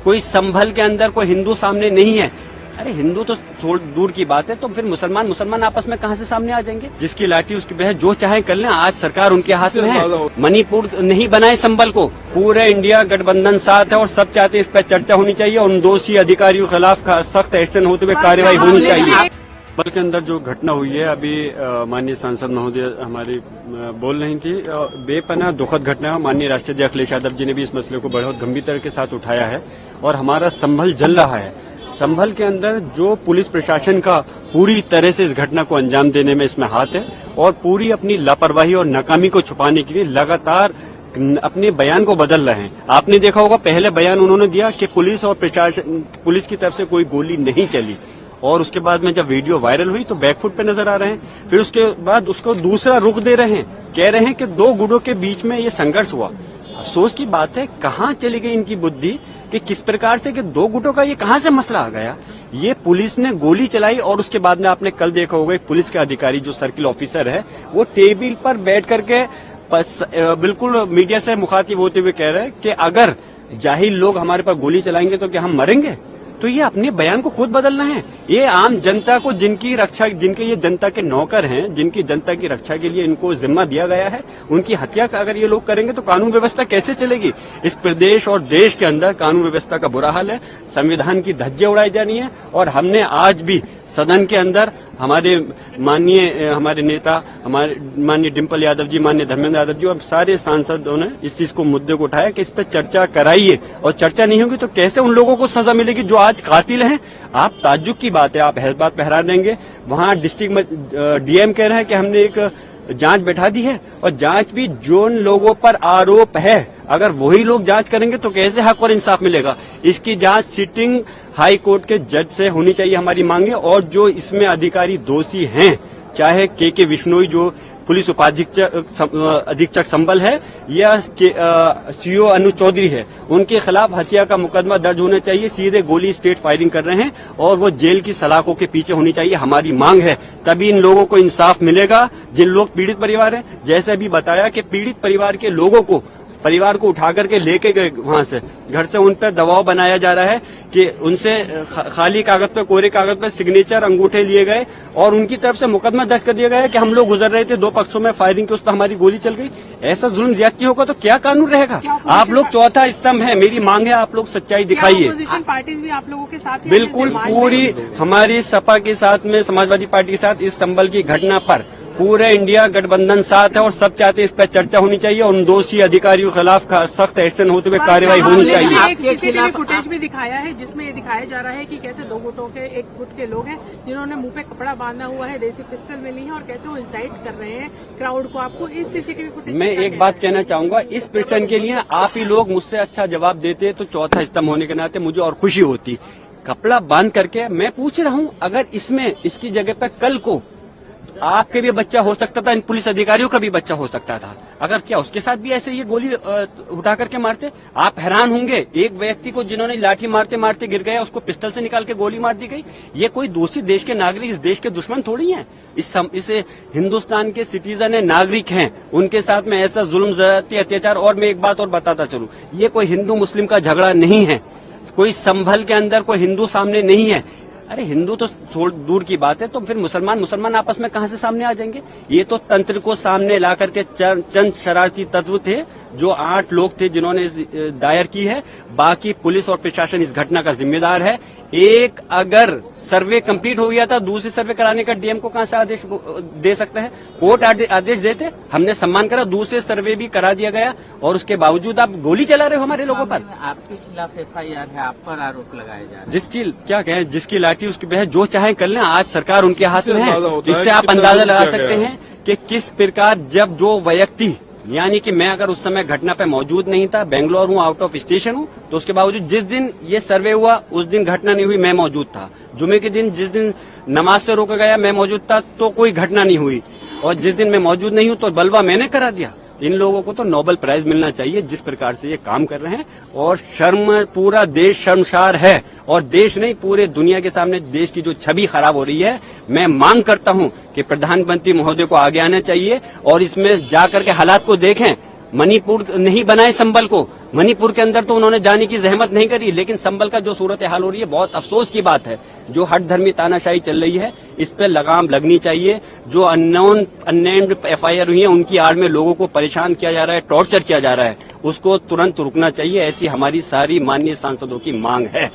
कोई संभल के अंदर कोई हिंदू सामने नहीं है। अरे हिंदू तो छोड़ दूर की बात है, तो फिर मुसलमान आपस में कहां से सामने आ जाएंगे? जिसकी लाठी उसकी बहस, जो चाहे कर लें। आज सरकार उनके हाथ में है। मणिपुर नहीं बनाए संभल को, पूरे इंडिया गठबंधन साथ है और सब चाहते हैं इस पर चर्चा होनी चाहिए और उन दोषी अधिकारियों के खिलाफ सख्त एक्शन होते हुए कार्रवाई होनी चाहिए। संभल के अंदर जो घटना हुई है, अभी माननीय सांसद महोदय हमारी बोल रही थी, बेपनाह दुखद घटना। माननीय राष्ट्रीय अध्यक्ष अखिलेश यादव जी ने भी इस मसले को बहुत गंभीरता के साथ उठाया है और हमारा संभल जल रहा है। संभल के अंदर जो पुलिस प्रशासन का पूरी तरह से इस घटना को अंजाम देने में इसमें हाथ है और पूरी अपनी लापरवाही और नाकामी को छुपाने के लिए लगातार अपने बयान को बदल रहे हैं। आपने देखा होगा, पहले बयान उन्होंने दिया कि पुलिस और प्रशासन, पुलिस की तरफ से कोई गोली नहीं चली, और उसके बाद में जब वीडियो वायरल हुई तो बैकफुट पे नजर आ रहे हैं। फिर उसके बाद उसको दूसरा रुख दे रहे हैं, कह रहे हैं कि दो गुटों के बीच में ये संघर्ष हुआ। अफसोस की बात है, कहां चली गई इनकी बुद्धि कि किस प्रकार से कि दो गुटों का ये कहां से मसला आ गया। ये पुलिस ने गोली चलाई और उसके बाद में आपने कल देखा होगा, पुलिस के अधिकारी जो सर्किल ऑफिसर है वो टेबल पर बैठ करके बिल्कुल मीडिया से मुखातिब होते हुए कह रहे हैं कि अगर जाहिल लोग हमारे पर गोली चलाएंगे तो क्या हम मरेंगे? तो ये अपने बयान को खुद बदलना है। ये आम जनता को, जिनकी रक्षा, जिनके ये जनता के नौकर हैं, जिनकी जनता की रक्षा के लिए इनको जिम्मा दिया गया है, उनकी हत्या अगर ये लोग करेंगे तो कानून व्यवस्था कैसे चलेगी? इस प्रदेश और देश के अंदर कानून व्यवस्था का बुरा हाल है, संविधान की धज्जियां उड़ाई जा रही है। और हमने आज भी सदन के अंदर हमारे नेता, हमारे माननीय डिम्पल यादव जी, माननीय धर्मेंद्र यादव जी और सारे सांसदों ने इस चीज को, मुद्दे को उठाया कि इस पर चर्चा कराइए, और चर्चा नहीं होगी तो कैसे उन लोगों को सजा मिलेगी जो आज कातिल हैं। आप ताज्जुब की बात है, आप बात पे हैरान रहेंगे। वहां डिस्ट्रिक्ट में डीएम कह रहे हैं कि हमने एक जांच बैठा दी है, और जांच भी जिन लोगों पर आरोप है, अगर वही लोग जांच करेंगे तो कैसे हक और इंसाफ मिलेगा? इसकी जांच सिटिंग हाई कोर्ट के जज से होनी चाहिए, हमारी मांग है। और जो इसमें अधिकारी दोषी हैं, चाहे के विश्नोई जो पुलिस अधीक्षक संभल है या सीओ अनु चौधरी है, उनके खिलाफ हत्या का मुकदमा दर्ज होना चाहिए। सीधे गोली स्टेट फायरिंग कर रहे हैं और वो जेल की सलाखों के पीछे होनी चाहिए, हमारी मांग है। तभी इन लोगों को इंसाफ मिलेगा, जिन लोग पीड़ित परिवार हैं। जैसे अभी बताया कि पीड़ित परिवार के लोगों को, परिवार को उठा करके लेके गए वहां से, घर से उन पर दबाव बनाया जा रहा है कि उनसे खाली कागज पे, कोरे कागज पे सिग्नेचर, अंगूठे लिए गए और उनकी तरफ से मुकदमा दर्ज कर दिया गया है कि हम लोग गुजर रहे थे, दो पक्षों में फायरिंग की, उस पर हमारी गोली चल गई। ऐसा जुल्म ज्यादती होगा तो क्या कानून रहेगा? आप लोग चौथा स्तंभ है, मेरी मांग है, आप लोग सच्चाई दिखाइए। अपोजिशन पार्टीज भी आप लोगों के साथ हैं? बिल्कुल, पूरी हमारी सपा के साथ में, समाजवादी पार्टी के साथ इस संभल की घटना पर पूरे इंडिया गठबंधन साथ है और सब चाहते हैं इस पर चर्चा होनी चाहिए और उन दोषी अधिकारियों के खिलाफ सख्त एक्शन होते हुए कार्रवाई होनी चाहिए। एक सीसीटीवी फुटेज भी दिखाया है जिसमें ये दिखाया जा रहा है कि कैसे दो गुटों के, एक गुट के लोग हैं जिन्होंने मुंह पे कपड़ा बांधा हुआ है, देसी पिस्टल मिली है और कैसे वो इंसाइट कर रहे हैं क्राउड को। आपको इस सीसीटीवी फुटेज मैं एक बात कहना चाहूंगा, इस प्रश्न के लिए आप ही लोग मुझसे अच्छा जवाब देते तो चौथा स्तंभ होने के नाते मुझे और खुशी होती। कपड़ा बांध करके मैं पूछ रहा हूँ, अगर इसमें इसकी जगह पर कल को आपके भी बच्चा हो सकता था, इन पुलिस अधिकारियों का भी बच्चा हो सकता था, अगर क्या उसके साथ भी ऐसे ये गोली उठा करके मारते? आप हैरान होंगे, एक व्यक्ति को जिन्होंने लाठी मारते मारते गिर गया, उसको पिस्टल से निकाल के गोली मार दी गई। ये कोई दूसरी देश के नागरिक इस देश के दुश्मन थोड़ी हैं। इस हिंदुस्तान के सिटीजन है, नागरिक हैं, उनके साथ में ऐसा जुल्म, ज्यादती, अत्याचार। और मैं एक बात और बताता चलूं, ये कोई हिंदू मुस्लिम का झगड़ा नहीं है, कोई संभल के अंदर कोई हिंदू सामने नहीं है। अरे हिंदू तो छोड़ दूर की बात है, तो फिर मुसलमान आपस में कहां से सामने आ जाएंगे? ये तो तंत्र को सामने ला करके चंद शरारती तत्व थे, जो 8 लोग थे जिन्होंने दायर की है। बाकी पुलिस और प्रशासन इस घटना का जिम्मेदार है। एक अगर सर्वे कंप्लीट हो गया था, दूसरी सर्वे कराने का डीएम को कहां से आदेश दे सकता है? कोर्ट आदेश देते, हमने सम्मान करा, दूसरे सर्वे भी करा दिया गया और उसके बावजूद आप गोली चला रहे हो हमारे लोगों पर। आपके खिलाफ FIR है, आप पर आरोप लगाए जा रहे हैं। जिसकी क्या कहें, जिसकी लाठी उसकी बहस, जो चाहे कर लें। आज सरकार उनके हाथ में है, इससे आप अंदाजा लगा सकते हैं कि किस प्रकार जब जो व्यक्ति, यानी कि मैं अगर उस समय घटना पे मौजूद नहीं था, बेंगलोर हूँ, आउट ऑफ स्टेशन हूँ, तो उसके बावजूद जिस दिन ये सर्वे हुआ उस दिन घटना नहीं हुई, मैं मौजूद था। जुमे के दिन जिस दिन नमाज से रोका गया मैं मौजूद था, तो कोई घटना नहीं हुई। और जिस दिन मैं मौजूद नहीं हूँ तो बलवा मैंने करा दिया। इन लोगों को तो नोबेल प्राइज मिलना चाहिए जिस प्रकार से ये काम कर रहे हैं। और शर्म, पूरा देश शर्मसार है, और देश नहीं पूरे दुनिया के सामने देश की जो छवि खराब हो रही है। मैं मांग करता हूं कि प्रधानमंत्री महोदय को आगे आना चाहिए और इसमें जाकर के हालात को देखें। मणिपुर नहीं बनाए संबल को, मणिपुर के अंदर तो उन्होंने जाने की जहमत नहीं करी, लेकिन संबल का जो सूरत हाल हो रही है बहुत अफसोस की बात है। जो हट धर्मी तानाशाही चल रही है इस पे लगाम लगनी चाहिए। जो अननेम्ड FIR हुई है उनकी आड़ में लोगों को परेशान किया जा रहा है, टॉर्चर किया जा रहा है, उसको तुरंत रुकना चाहिए। ऐसी हमारी सारी माननीय सांसदों की मांग है।